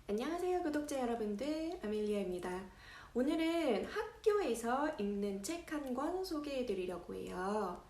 안녕하세요 구독자 여러분들, 아멜리아입니다. 오늘은 학교에서 읽는 책 한 권 소개해 드리려고 해요.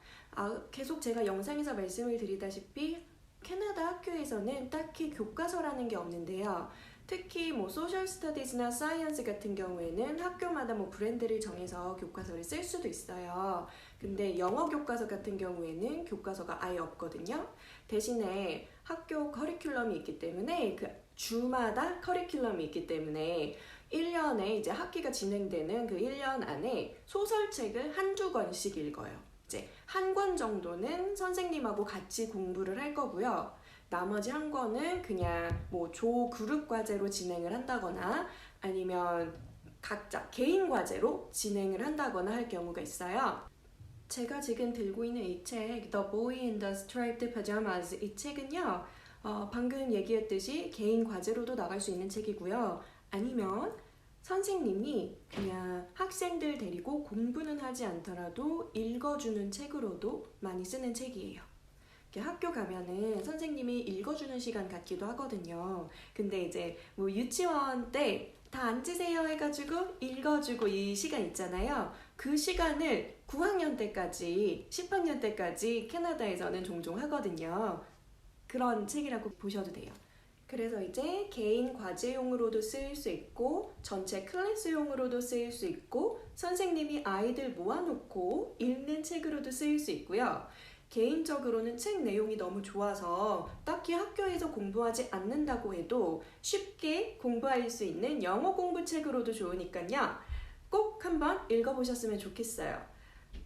계속 제가 영상에서 말씀을 드리다시피 캐나다 학교에서는 딱히 교과서라는 게 없는데요. 특히 소셜 스터디즈나 사이언스 같은 경우에는 학교마다 브랜드를 정해서 교과서를 쓸 수도 있어요. 근데 영어 교과서 같은 경우에는 교과서가 아예 없거든요. 대신에 학교 커리큘럼이 있기 때문에 그 주마다 커리큘럼이 있기 때문에 1년에 이제 학기가 진행되는 그 1년 안에 소설책을 한두 권씩 읽어요. 이제 한 권 정도는 선생님하고 같이 공부를 할 거고요. 나머지 한 권은 그냥 조 그룹 과제로 진행을 한다거나 아니면 각자 개인 과제로 진행을 한다거나 할 경우가 있어요. 제가 지금 들고 있는 이 책, The Boy in the Striped Pajamas, 이 책은요, 방금 얘기했듯이 개인 과제로도 나갈 수 있는 책이고요. 아니면 선생님이 그냥 학생들 데리고 공부는 하지 않더라도 읽어주는 책으로도 많이 쓰는 책이에요. 학교 가면은 선생님이 읽어주는 시간 같기도 하거든요. 근데 이제 유치원 때 다 앉으세요 해가지고 읽어주고 이 시간 있잖아요. 그 시간을 9학년 때까지, 10학년 때까지 캐나다에서는 종종 하거든요. 그런 책이라고 보셔도 돼요. 그래서 이제 개인 과제용으로도 쓰일 수 있고 전체 클래스용으로도 쓰일 수 있고 선생님이 아이들 모아놓고 읽는 책으로도 쓰일 수 있고요. 개인적으로는 책 내용이 너무 좋아서 딱히 학교에서 공부하지 않는다고 해도 쉽게 공부할 수 있는 영어 공부책으로도 좋으니까요. 꼭 한번 읽어보셨으면 좋겠어요.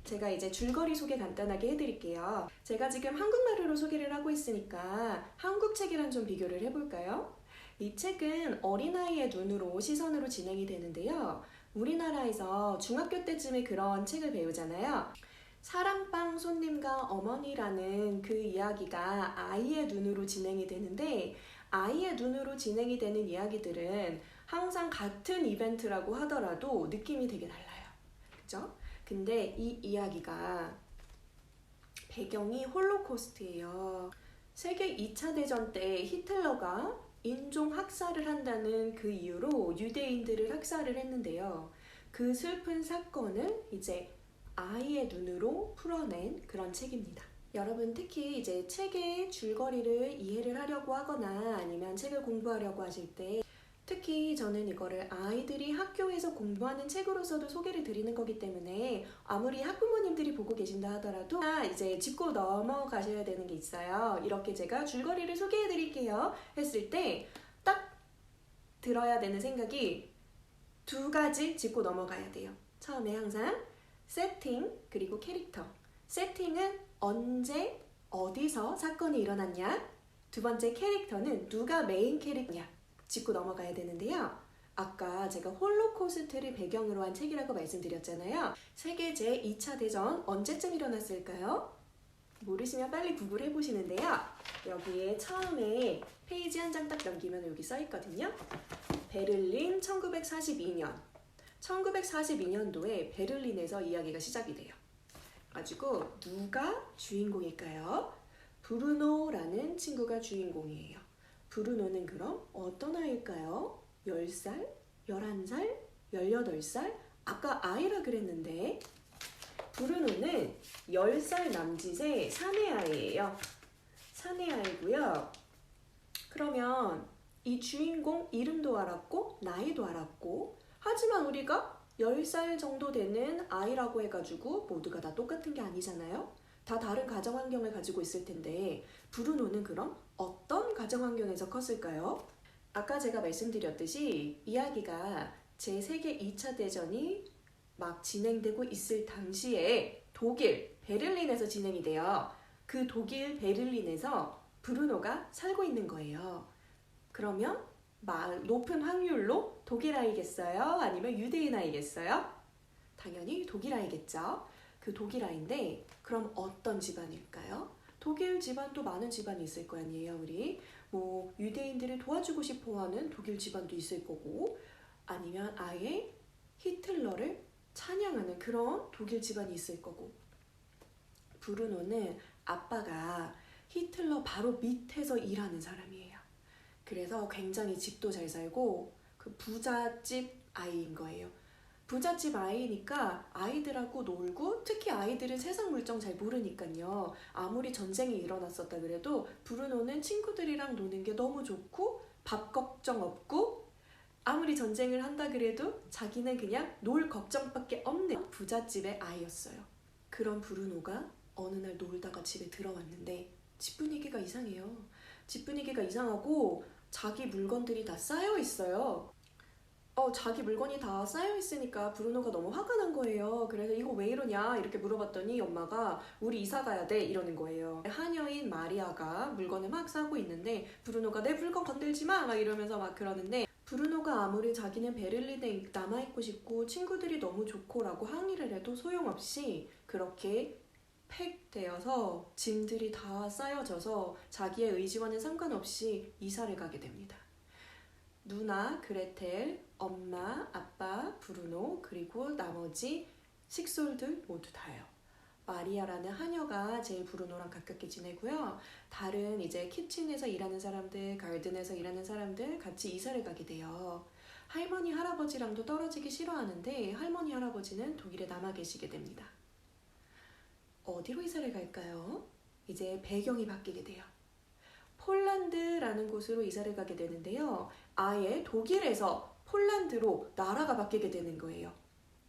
제가 이제 줄거리 소개 간단하게 해드릴게요. 제가 지금 한국말로 소개를 하고 있으니까 한국 책이랑 좀 비교를 해볼까요? 이 책은 어린아이의 눈으로, 시선으로 진행이 되는데요. 우리나라에서 중학교 때쯤에 그런 책을 배우잖아요. 사랑방 손님과 어머니라는 그 이야기가 아이의 눈으로 진행이 되는데 아이의 눈으로 진행이 되는 이야기들은 항상 같은 이벤트라고 하더라도 느낌이 되게 달라요. 그죠? 근데 이 이야기가 배경이 홀로코스트예요. 세계 2차 대전 때 히틀러가 인종 학살을 한다는 그 이유로 유대인들을 학살을 했는데요. 그 슬픈 사건을 이제 아이의 눈으로 풀어낸 그런 책입니다. 여러분 특히 이제 책의 줄거리를 이해를 하려고 하거나 아니면 책을 공부하려고 하실 때 특히 저는 이거를 아이들이 학교에서 공부하는 책으로서도 소개를 드리는 거기 때문에 아무리 학부모님들이 보고 계신다 하더라도 이제 짚고 넘어가셔야 되는 게 있어요. 이렇게 제가 줄거리를 소개해 드릴게요 했을 때 딱 들어야 되는 생각이 두 가지 짚고 넘어가야 돼요. 처음에 항상 세팅 그리고 캐릭터. 세팅은 언제 어디서 사건이 일어났냐. 두 번째 캐릭터는 누가 메인 캐릭터냐 짚고 넘어가야 되는데요. 아까 제가 홀로코스트를 배경으로 한 책이라고 말씀드렸잖아요. 세계 제2차 대전 언제쯤 일어났을까요? 모르시면 빨리 구글 해보시는데요. 여기에 처음에 페이지 한 장 딱 넘기면 여기 써있거든요. 베를린 1942년 1942년도에 베를린에서 이야기가 시작이 돼요. 가지고 누가 주인공일까요? 브루노라는 친구가 주인공이에요. 브루노는 그럼 어떤 아이일까요? 10살? 11살? 18살? 아까 아이라 그랬는데 브루노는 10살 남짓의 사내아이예요. 사내아이고요. 그러면 이 주인공 이름도 알았고 나이도 알았고 하지만 우리가 10살 정도 되는 아이라고 해가지고 모두가 다 똑같은 게 아니잖아요. 다 다른 가정 환경을 가지고 있을 텐데 브루노는 그럼 어떤 가정 환경에서 컸을까요? 아까 제가 말씀드렸듯이 이야기가 제2 2차 대전이 막 진행되고 있을 당시에 독일 베를린에서 진행이 돼요. 그 독일 베를린에서 브루노가 살고 있는 거예요. 그러면 높은 확률로 독일 아이겠어요? 아니면 유대인 아이겠어요? 당연히 독일 아이겠죠. 그 독일 아이인데 그럼 어떤 집안일까요? 독일 집안도 많은 집안이 있을 거 아니에요, 우리. 유대인들을 도와주고 싶어하는 독일 집안도 있을 거고 아니면 아예 히틀러를 찬양하는 그런 독일 집안이 있을 거고 브루노는 아빠가 히틀러 바로 밑에서 일하는 사람이에요. 그래서 굉장히 집도 잘 살고 그 부잣집 아이인 거예요. 부잣집 아이니까 아이들하고 놀고, 특히 아이들은 세상 물정 잘 모르니까요. 아무리 전쟁이 일어났었다 그래도 브루노는 친구들이랑 노는 게 너무 좋고 밥 걱정 없고, 아무리 전쟁을 한다 그래도 자기는 그냥 놀 걱정밖에 없는 부잣집의 아이였어요. 그런 브루노가 어느 날 놀다가 집에 들어왔는데 집 분위기가 이상해요. 집 분위기가 이상하고 자기 물건들이 다 쌓여 있어요. 자기 물건이 다 쌓여 있으니까 브루노가 너무 화가 난 거예요. 그래서 이거 왜 이러냐 이렇게 물어봤더니 엄마가 우리 이사 가야 돼 이러는 거예요. 하녀인 마리아가 물건을 막 싸고 있는데 브루노가 내 물건 건들지 마 막 이러면서 막 그러는데, 브루노가 아무리 자기는 베를린에 남아있고 싶고 친구들이 너무 좋고 라고 항의를 해도 소용없이 그렇게 팩되어서 짐들이 다 쌓여져서 자기의 의지와는 상관없이 이사를 가게 됩니다. 누나, 그레텔, 엄마, 아빠, 브루노, 그리고 나머지 식솔들 모두 다요. 마리아라는 하녀가 제일 브루노랑 가깝게 지내고요. 다른 이제 키친에서 일하는 사람들, 가든에서 일하는 사람들 같이 이사를 가게 돼요. 할머니, 할아버지랑도 떨어지기 싫어하는데 할머니, 할아버지는 독일에 남아 계시게 됩니다. 어디로 이사를 갈까요? 이제 배경이 바뀌게 돼요. 폴란드라는 곳으로 이사를 가게 되는데요. 아예 독일에서 폴란드로 나라가 바뀌게 되는 거예요.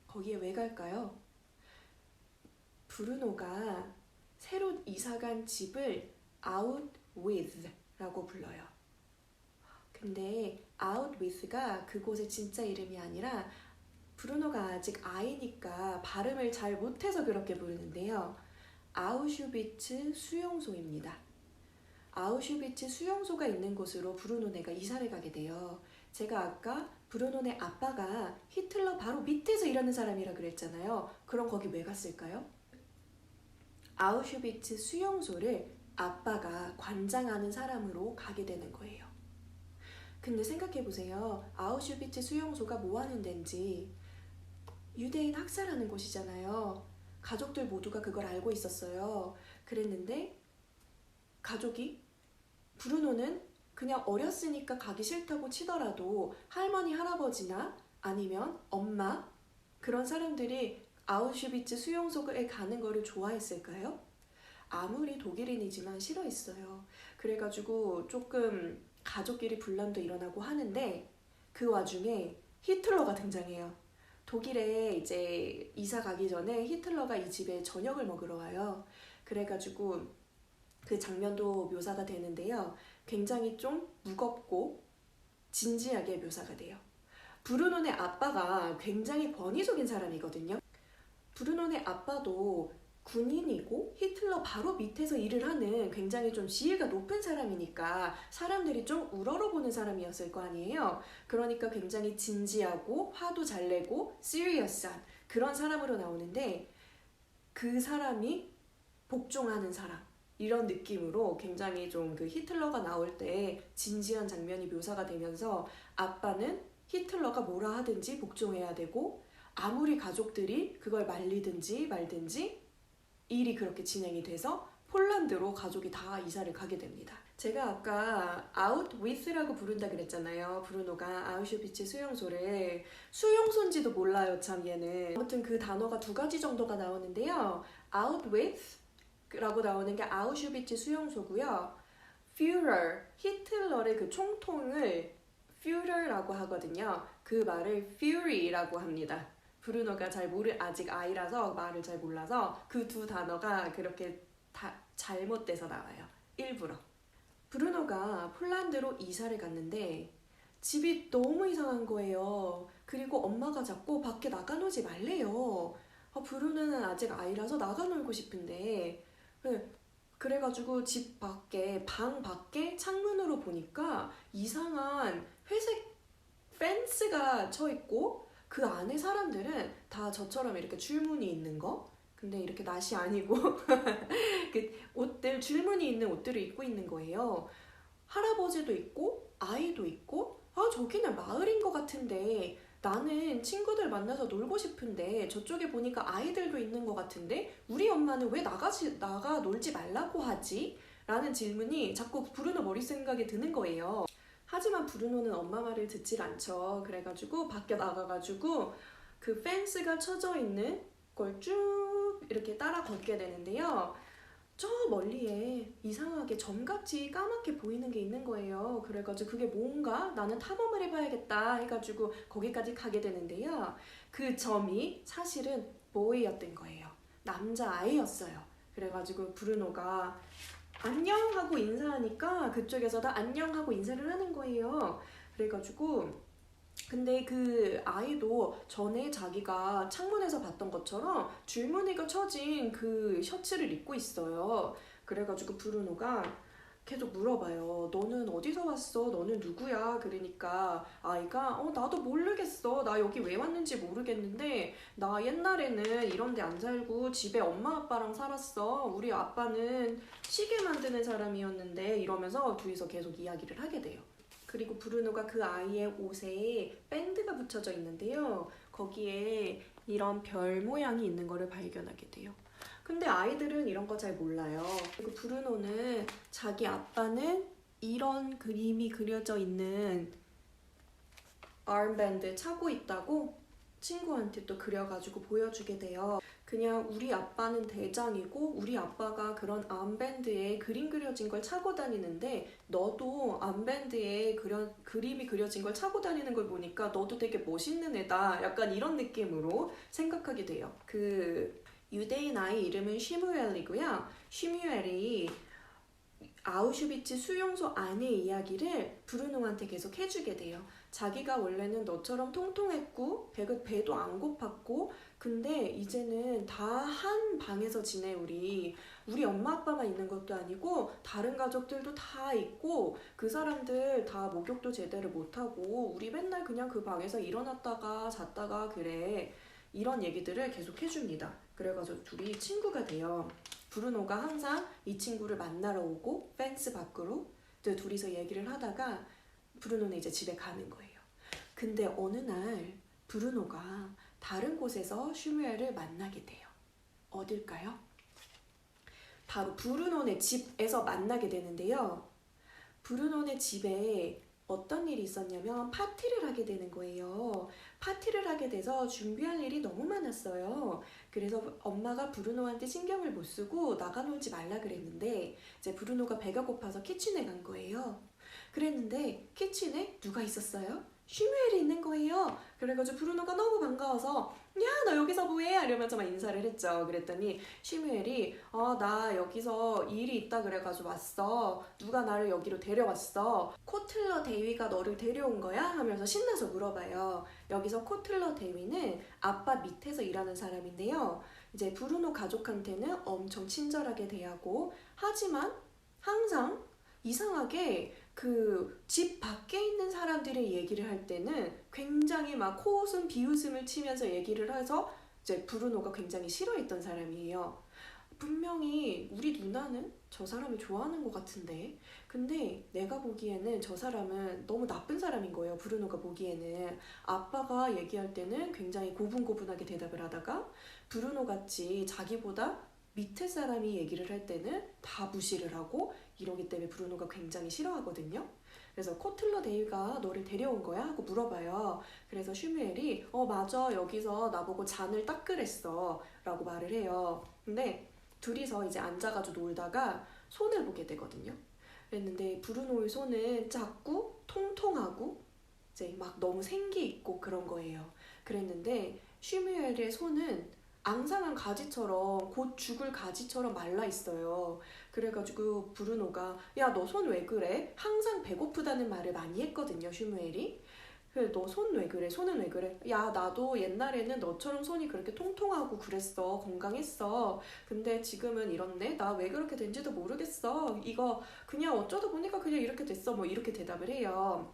거기에 왜 갈까요? 브루노가 새로 이사간 집을 out with 라고 불러요. 근데 out with가 그곳의 진짜 이름이 아니라 브루노가 아직 아이니까 발음을 잘 못해서 그렇게 부르는데요. 아우슈비츠 수용소입니다. 아우슈비츠 수용소가 있는 곳으로 브루노네가 이사를 가게 돼요. 제가 아까 브루노네 아빠가 히틀러 바로 밑에서 일하는 사람이라 그랬잖아요. 그럼 거기 왜 갔을까요? 아우슈비츠 수용소를 아빠가 관장하는 사람으로 가게 되는 거예요. 근데 생각해보세요. 아우슈비츠 수용소가 뭐 하는 데인지. 유대인 학살하는 곳이잖아요. 가족들 모두가 그걸 알고 있었어요. 그랬는데 가족이, 브루노는 그냥 어렸으니까 가기 싫다고 치더라도 할머니, 할아버지나 아니면 엄마, 그런 사람들이 아우슈비츠 수용소에 가는 거를 좋아했을까요? 아무리 독일인이지만 싫어했어요. 그래가지고 조금 가족끼리 분란도 일어나고 하는데 그 와중에 히틀러가 등장해요. 독일에 이제 이사 가기 전에 히틀러가 이 집에 저녁을 먹으러 와요. 그래가지고 그 장면도 묘사가 되는데요. 굉장히 좀 무겁고 진지하게 묘사가 돼요. 브루노네 아빠가 굉장히 권위적인 사람이거든요. 브루노네 아빠도 군인이고 히틀러 바로 밑에서 일을 하는 굉장히 좀 지위가 높은 사람이니까 사람들이 좀 우러러보는 사람이었을 거 아니에요. 그러니까 굉장히 진지하고 화도 잘 내고 시리어스한 그런 사람으로 나오는데, 그 사람이 복종하는 사람, 이런 느낌으로 굉장히 좀 그 히틀러가 나올 때 진지한 장면이 묘사가 되면서 아빠는 히틀러가 뭐라 하든지 복종해야 되고, 아무리 가족들이 그걸 말리든지 말든지 일이 그렇게 진행이 돼서 폴란드로 가족이 다 이사를 가게 됩니다. 제가 아까 out with라고 부른다 그랬잖아요. 브루노가 아우슈비츠 수용소를. 수용소인지도 몰라요, 참 얘는. 아무튼 그 단어가 두 가지 정도가 나오는데요. out with 라고 나오는 게 아우슈비츠 수용소고요. Führer, 히틀러의 그 총통을 Führer라고 하거든요. 그 말을 Fury라고 합니다. 브루노가 아직 아이라서 말을 잘 몰라서 그 두 단어가 그렇게 다 잘못돼서 나와요. 일부러. 브루노가 폴란드로 이사를 갔는데 집이 너무 이상한 거예요. 그리고 엄마가 자꾸 밖에 나가놀지 말래요. 브루노는 아직 아이라서 나가놀고 싶은데, 그래가지고 집 밖에, 방 밖에 창문으로 보니까 이상한 회색 펜스가 쳐있고 그 안에 사람들은 다 저처럼 이렇게 줄무늬 있는 거, 근데 이렇게 낫이 아니고 그 옷들, 줄무늬 있는 옷들을 입고 있는 거예요. 할아버지도 있고 아이도 있고, 저기는 마을인 것 같은데 나는 친구들 만나서 놀고 싶은데 저쪽에 보니까 아이들도 있는 것 같은데 우리 엄마는 왜 나가 놀지 말라고 하지? 라는 질문이 자꾸 브루노 머릿생각에 드는 거예요. 하지만 브루노는 엄마 말을 듣질 않죠. 그래가지고 밖에 나가가지고 그 펜스가 쳐져 있는 걸 쭉 이렇게 따라 걷게 되는데요. 저 멀리에 이상하게 점같이 까맣게 보이는 게 있는 거예요. 그래가지고 그게 뭔가 나는 탐험을 해봐야겠다 해가지고 거기까지 가게 되는데요. 그 점이 사실은 보이였던 거예요. 남자아이였어요. 그래가지고 브루노가 안녕 하고 인사하니까 그쪽에서 다 안녕 하고 인사를 하는 거예요. 그래가지고 근데 그 아이도 전에 자기가 창문에서 봤던 것처럼 줄무늬가 쳐진 그 셔츠를 입고 있어요. 그래가지고 브루노가 계속 물어봐요. 너는 어디서 왔어? 너는 누구야? 그러니까 아이가 나도 모르겠어. 나 여기 왜 왔는지 모르겠는데 나 옛날에는 이런 데 안 살고 집에 엄마 아빠랑 살았어. 우리 아빠는 시계 만드는 사람이었는데 이러면서 둘이서 계속 이야기를 하게 돼요. 그리고 브루노가 그 아이의 옷에 밴드가 붙여져 있는데요. 거기에 이런 별 모양이 있는 거를 발견하게 돼요. 근데 아이들은 이런 거 잘 몰라요. 그리고 브루노는 자기 아빠는 이런 그림이 그려져 있는 아름밴드 차고 있다고 친구한테 또 그려가지고 보여주게 돼요. 그냥 우리 아빠는 대장이고 우리 아빠가 그런 암밴드에 그림 그려진 걸 차고 다니는데 너도 암밴드에 그림이 그려진 걸 차고 다니는 걸 보니까 너도 되게 멋있는 애다. 약간 이런 느낌으로 생각하게 돼요. 그 유대인 아이 이름은 쉬무엘이고요. 쉬무엘이 아우슈비츠 수용소 안의 이야기를 브루노한테 계속 해주게 돼요. 자기가 원래는 너처럼 통통했고 배도 안 고팠고 근데 이제는 다 한 방에서 지내 우리 엄마 아빠만 있는 것도 아니고 다른 가족들도 다 있고 그 사람들 다 목욕도 제대로 못하고 우리 맨날 그냥 그 방에서 일어났다가 잤다가 그래. 이런 얘기들을 계속 해줍니다. 그래가지고 둘이 친구가 돼요. 브루노가 항상 이 친구를 만나러 오고 펜스 밖으로 둘이서 얘기를 하다가 브루노는 이제 집에 가는 거예요. 근데 어느 날 브루노가 다른 곳에서 슈무엘을 만나게 돼요. 어딜까요? 바로 브루노네 집에서 만나게 되는데요. 브루노네 집에 어떤 일이 있었냐면 파티를 하게 되는 거예요. 파티를 하게 돼서 준비할 일이 너무 많았어요. 그래서 엄마가 브루노한테 신경을 못 쓰고 나가 놀지 말라 그랬는데 이제 브루노가 배가 고파서 키친에 간 거예요. 그랬는데 키친에 누가 있었어요? 슈무엘이 있는 거예요. 그래가지고 브루노가 너무 반가워서 야, 너 여기서 뭐해? 이러면서 막 인사를 했죠. 그랬더니 슈무엘이 나 여기서 일이 있다 그래가지고 왔어. 누가 나를 여기로 데려왔어. 코틀러 대위가 너를 데려온 거야? 하면서 신나서 물어봐요. 여기서 코틀러 대위는 아빠 밑에서 일하는 사람인데요. 이제 브루노 가족한테는 엄청 친절하게 대하고 하지만 항상 이상하게 그 집 밖에 있는 사람들의 얘기를 할 때는 굉장히 막 코웃음 비웃음을 치면서 얘기를 해서 이제 브루노가 굉장히 싫어했던 사람이에요. 분명히 우리 누나는 저 사람을 좋아하는 것 같은데 근데 내가 보기에는 저 사람은 너무 나쁜 사람인 거예요. 브루노가 보기에는 아빠가 얘기할 때는 굉장히 고분고분하게 대답을 하다가 브루노 같이 자기보다 밑에 사람이 얘기를 할 때는 다 무시를 하고 이러기 때문에 브루노가 굉장히 싫어하거든요. 그래서 코틀러 데이가 너를 데려온 거야? 하고 물어봐요. 그래서 슈무엘이 맞아 여기서 나보고 잔을 닦으랬어 라고 말을 해요. 근데 둘이서 이제 앉아가지고 놀다가 손을 보게 되거든요. 그랬는데 브루노의 손은 작고 통통하고 이제 막 너무 생기 있고 그런 거예요. 그랬는데 슈무엘의 손은 앙상한 가지처럼 곧 죽을 가지처럼 말라 있어요. 그래가지고 브루노가 야, 너 손 왜 그래? 항상 배고프다는 말을 많이 했거든요, 슈무엘이. 그래, 너 손 왜 그래? 손은 왜 그래? 야, 나도 옛날에는 너처럼 손이 그렇게 통통하고 그랬어. 건강했어. 근데 지금은 이렇네? 나 왜 그렇게 된지도 모르겠어. 이거 그냥 어쩌다 보니까 그냥 이렇게 됐어. 뭐 이렇게 대답을 해요.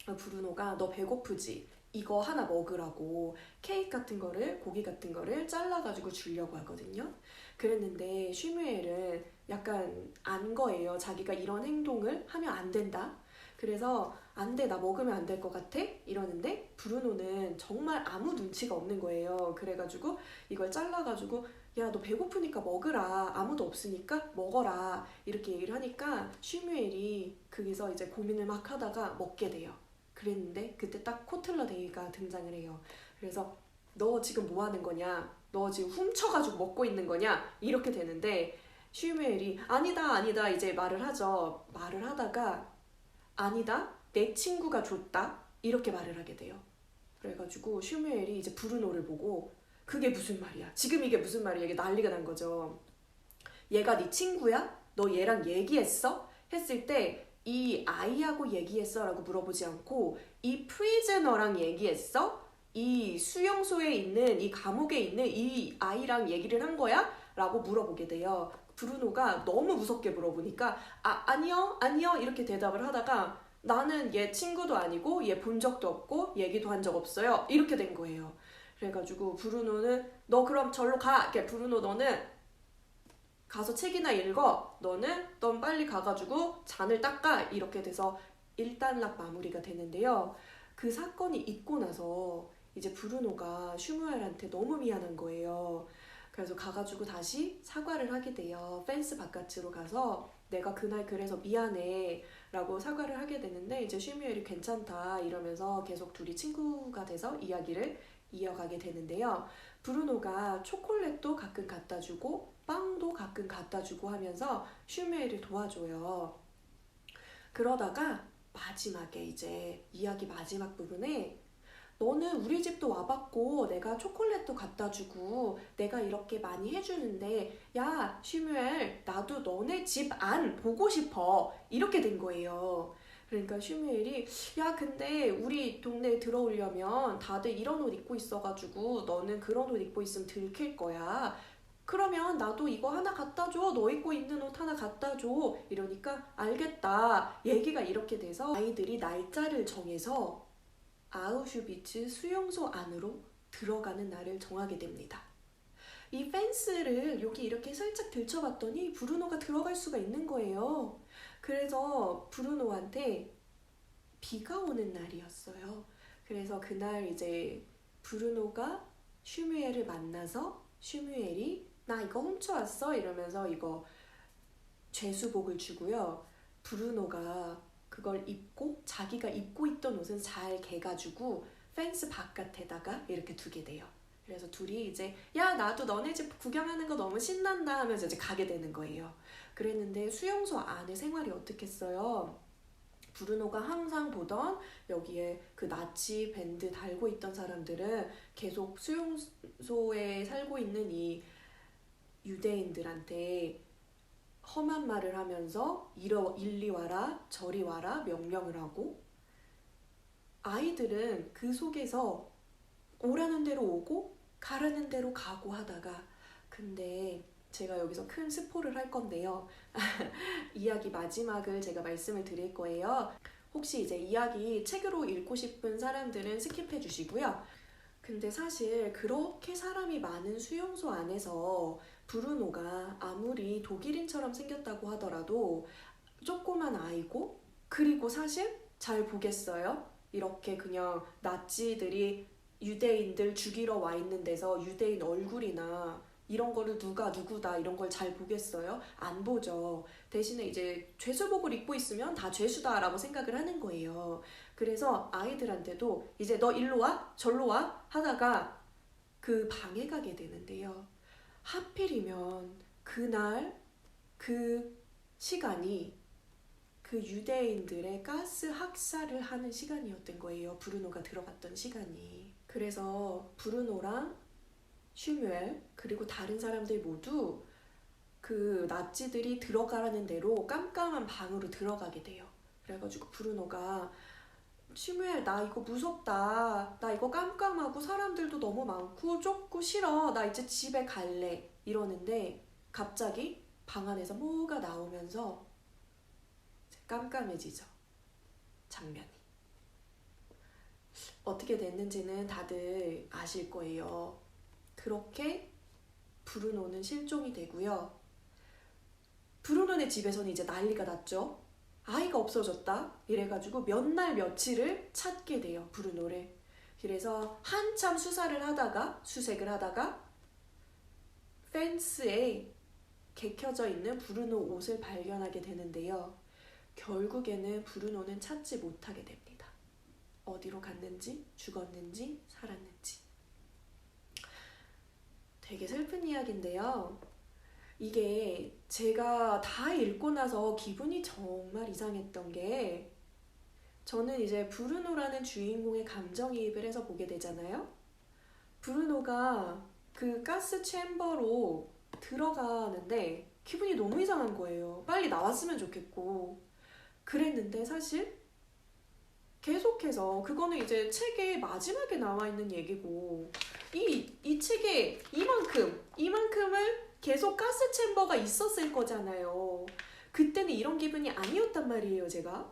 브루노가 너 배고프지? 이거 하나 먹으라고 케이크 같은 거를 고기 같은 거를 잘라가지고 주려고 하거든요. 그랬는데 슈무엘은 약간 안 거예요. 자기가 이런 행동을 하면 안 된다. 그래서 안 돼, 나 먹으면 안 될 것 같아? 이러는데 브루노는 정말 아무 눈치가 없는 거예요. 그래가지고 이걸 잘라가지고 야, 너 배고프니까 먹으라. 아무도 없으니까 먹어라. 이렇게 얘기를 하니까 슈뮤엘이 거기서 이제 고민을 막 하다가 먹게 돼요. 그랬는데 그때 딱 코틀러 데이가 등장을 해요. 그래서 너 지금 뭐 하는 거냐? 너 지금 훔쳐가지고 먹고 있는 거냐? 이렇게 되는데 슈뮤엘이 아니다, 아니다 이제 말을 하죠. 말을 하다가 아니다, 내 친구가 줬다. 이렇게 말을 하게 돼요. 그래가지고 슈뮤엘이 이제 브루노를 보고 그게 무슨 말이야? 지금 이게 무슨 말이야? 이게 난리가 난 거죠. 얘가 네 친구야? 너 얘랑 얘기했어? 했을 때 이 아이하고 얘기했어? 라고 물어보지 않고 이 프리즈너랑 얘기했어? 이 수용소에 있는 이 감옥에 있는 이 아이랑 얘기를 한 거야? 라고 물어보게 돼요. 브루노가 너무 무섭게 물어보니까 아니요 아니요 이렇게 대답을 하다가 나는 얘 친구도 아니고 얘 본 적도 없고 얘기도 한 적 없어요. 이렇게 된 거예요. 그래가지고 브루노는 너 그럼 절로 가. 브루노 너는 가서 책이나 읽어. 넌 빨리 가가지고 잔을 닦아. 이렇게 돼서 일단락 마무리가 되는데요. 그 사건이 있고 나서 이제 브루노가 슈무엘한테 너무 미안한 거예요. 그래서 가가지고 다시 사과를 하게 돼요. 펜스 바깥으로 가서 내가 그날 그래서 미안해 라고 사과를 하게 되는데 이제 슈무엘이 괜찮다 이러면서 계속 둘이 친구가 돼서 이야기를 이어가게 되는데요. 브루노가 초콜릿도 가끔 갖다 주고 빵도 가끔 갖다 주고 하면서 슈무엘을 도와줘요. 그러다가 마지막에 이제 이야기 마지막 부분에 너는 우리 집도 와봤고 내가 초콜릿도 갖다 주고 내가 이렇게 많이 해주는데 야 슈무엘 나도 너네 집 안 보고 싶어 이렇게 된 거예요. 그러니까 슈무엘이 야 근데 우리 동네에 들어오려면 다들 이런 옷 입고 있어가지고 너는 그런 옷 입고 있으면 들킬 거야. 그러면 나도 이거 하나 갖다 줘. 너 입고 있는 옷 하나 갖다 줘. 이러니까 알겠다. 얘기가 이렇게 돼서 아이들이 날짜를 정해서 아우슈비츠 수용소 안으로 들어가는 날을 정하게 됩니다. 이 펜스를 여기 이렇게 살짝 들춰봤더니 브루노가 들어갈 수가 있는 거예요. 그래서 브루노한테 비가 오는 날이었어요. 그래서 그날 이제 브루노가 슈뮤엘을 만나서 슈뮤엘이 나 이거 훔쳐왔어 이러면서 이거 죄수복을 주고요. 브루노가 그걸 입고 자기가 입고 있던 옷은 잘 개가지고 펜스 바깥에다가 이렇게 두게 돼요. 그래서 둘이 이제 야 나도 너네 집 구경하는 거 너무 신난다 하면서 이제 가게 되는 거예요. 그랬는데 수용소 안에 생활이 어떻겠어요? 브루노가 항상 보던 여기에 그 나치 밴드 달고 있던 사람들은 계속 수용소에 살고 있는 이 유대인들한테 험한 말을 하면서 일리 와라 저리 와라 명령을 하고 아이들은 그 속에서 오라는 대로 오고 가라는 대로 가고 하다가 근데 제가 여기서 큰 스포를 할 건데요. 이야기 마지막을 제가 말씀을 드릴 거예요. 혹시 이제 이야기 책으로 읽고 싶은 사람들은 스킵해 주시고요. 근데 사실 그렇게 사람이 많은 수용소 안에서 브루노가 아무리 독일인처럼 생겼다고 하더라도 조그만 아이고 그리고 사실 잘 보겠어요? 이렇게 그냥 나치들이 유대인들 죽이러 와 있는 데서 유대인 얼굴이나 이런 거를 누가 누구다 이런 걸 잘 보겠어요? 안 보죠. 대신에 이제 죄수복을 입고 있으면 다 죄수다라고 생각을 하는 거예요. 그래서 아이들한테도 이제 너 일로 와? 절로 와? 하다가 그 방에 가게 되는데요. 하필이면 그날 그 시간이 그 유대인들의 가스 학살을 하는 시간이었던 거예요. 브루노가 들어갔던 시간이. 그래서 브루노랑 슈뮤엘 그리고 다른 사람들 모두 그 나치들이 들어가라는 대로 깜깜한 방으로 들어가게 돼요. 그래가지고 브루노가 슈뮤엘 나 이거 무섭다. 나 이거 깜깜하고 사람들도 너무 많고 좁고 싫어. 나 이제 집에 갈래. 이러는데 갑자기 방 안에서 뭐가 나오면서 깜깜해지죠. 장면이. 어떻게 됐는지는 다들 아실 거예요. 그렇게 브루노는 실종이 되고요. 브루노네 집에서는 이제 난리가 났죠. 아이가 없어졌다 이래가지고 몇 날 며칠을 찾게 돼요. 브루노를. 그래서 한참 수색을 하다가 펜스에 개켜져 있는 브루노 옷을 발견하게 되는데요. 결국에는 브루노는 찾지 못하게 됩니다. 어디로 갔는지, 죽었는지, 살았는지. 되게 슬픈 이야기인데요. 이게 제가 다 읽고 나서 기분이 정말 이상했던 게, 저는 이제 브루노라는 주인공의 감정이입을 해서 보게 되잖아요. 브루노가 그 가스 챔버로 들어가는데 기분이 너무 이상한 거예요. 빨리 나왔으면 좋겠고. 그랬는데 사실 계속해서, 그거는 이제 책의 마지막에 나와 있는 얘기고, 이 책에 이만큼을 계속 가스 챔버가 있었을 거잖아요. 그때는 이런 기분이 아니었단 말이에요, 제가.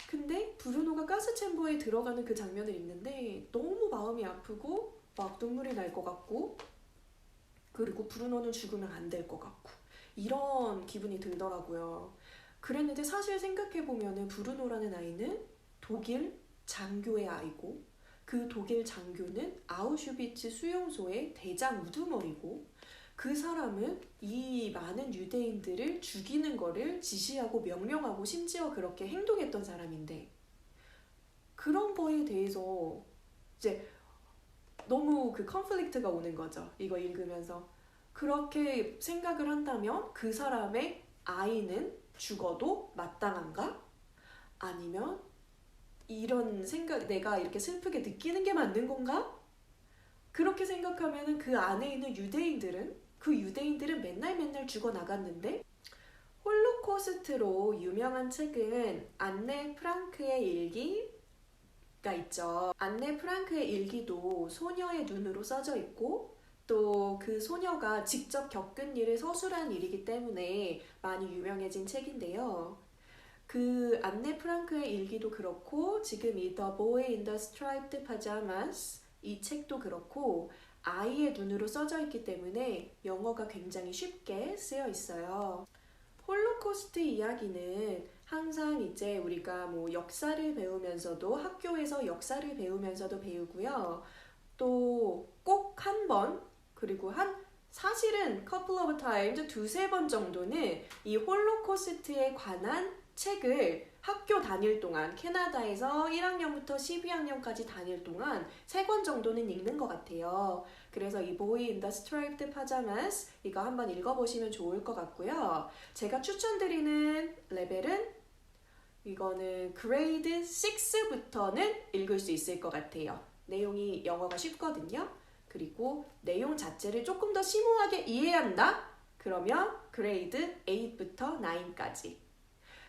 근데 브루노가 가스 챔버에 들어가는 그 장면을 읽는데 너무 마음이 아프고 막 눈물이 날 것 같고, 그리고 브루노는 죽으면 안 될 것 같고, 이런 기분이 들더라고요. 그랬는데 사실 생각해보면 브루노라는 아이는 독일 장교의 아이고, 그 독일 장교는 아우슈비츠 수용소의 대장 우두머리고, 그 사람은 이 많은 유대인들을 죽이는 거를 지시하고 명령하고 심지어 그렇게 행동했던 사람인데, 그런 거에 대해서 이제 너무 그 컨플릭트가 오는 거죠. 이거 읽으면서. 그렇게 생각을 한다면 그 사람의 아이는 죽어도 마땅한가? 아니면 이런 생각, 내가 이렇게 슬프게 느끼는 게 맞는 건가? 그렇게 생각하면 그 안에 있는 유대인들은 맨날 죽어나갔는데, 홀로코스트로 유명한 책은 안네 프랑크의 일기가 있죠. 안네 프랑크의 일기도 소녀의 눈으로 써져 있고, 또 그 소녀가 직접 겪은 일을 서술한 일이기 때문에 많이 유명해진 책인데요. 그 안네 프랑크의 일기도 그렇고, 지금 이 The Boy in the Striped Pajamas 이 책도 그렇고 아이의 눈으로 써져 있기 때문에 영어가 굉장히 쉽게 쓰여 있어요. 홀로코스트 이야기는 항상 이제 우리가 뭐 역사를 배우면서도, 학교에서 역사를 배우면서도 배우고요. 또 꼭 한 번, 그리고 사실은 couple of times, 두세 번 정도는 이 홀로코스트에 관한 책을 학교 다닐 동안, 캐나다에서 1학년부터 12학년까지 다닐 동안 3권 정도는 읽는 것 같아요. 그래서 이 Boy in the Striped Pajamas 이거 한번 읽어보시면 좋을 것 같고요. 제가 추천드리는 레벨은, 이거는 그레이드 6부터는 읽을 수 있을 것 같아요. 내용이 영어가 쉽거든요. 그리고 내용 자체를 조금 더 심오하게 이해한다? 그러면 그레이드 8부터 9까지.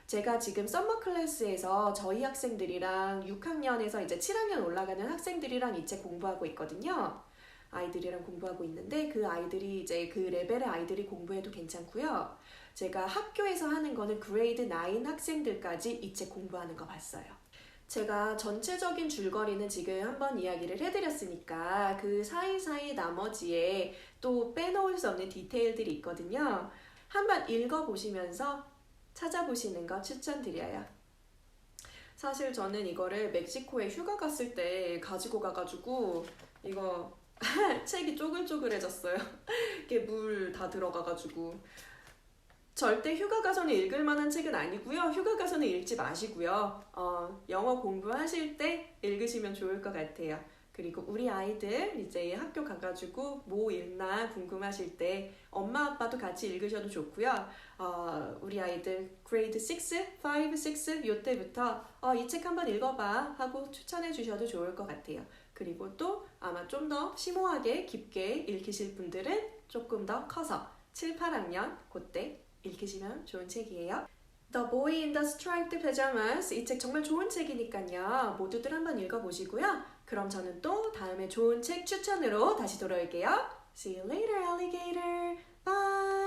제가 지금 썸머 클래스에서 저희 학생들이랑 6학년에서 이제 7학년 올라가는 학생들이랑 이 책 공부하고 있거든요. 아이들이랑 공부하고 있는데, 그 아이들이 이제 그 레벨의 아이들이 공부해도 괜찮고요. 제가 학교에서 하는 거는 그레이드 9 학생들까지 이 책 공부하는 거 봤어요. 제가 전체적인 줄거리는 지금 한번 이야기를 해드렸으니까 그 사이사이 나머지에 또 빼놓을 수 없는 디테일들이 있거든요. 한번 읽어보시면서 찾아보시는 거 추천드려요. 사실 저는 이거를 멕시코에 휴가 갔을 때 가지고 가가지고 이거 책이 쪼글쪼글해졌어요. 이게 물 다 들어가가지고. 절대 휴가 가서는 읽을 만한 책은 아니고요. 휴가 가서는 읽지 마시고요. 영어 공부하실 때 읽으시면 좋을 것 같아요. 그리고 우리 아이들 이제 학교 가가지고 뭐 읽나 궁금하실 때 엄마 아빠도 같이 읽으셔도 좋고요. 우리 아이들 그레이드 6, 5, 6 요때부터 이 책 한번 읽어봐 하고 추천해 주셔도 좋을 것 같아요. 그리고 또 아마 좀 더 심오하게 깊게 읽으실 분들은 조금 더 커서 7, 8학년 그때 읽으시면 좋은 책이에요. The Boy in the Striped Pajamas 이 책 정말 좋은 책이니까요. 모두들 한번 읽어보시고요. 그럼 저는 또 다음에 좋은 책 추천으로 다시 돌아올게요. See you later, alligator. Bye!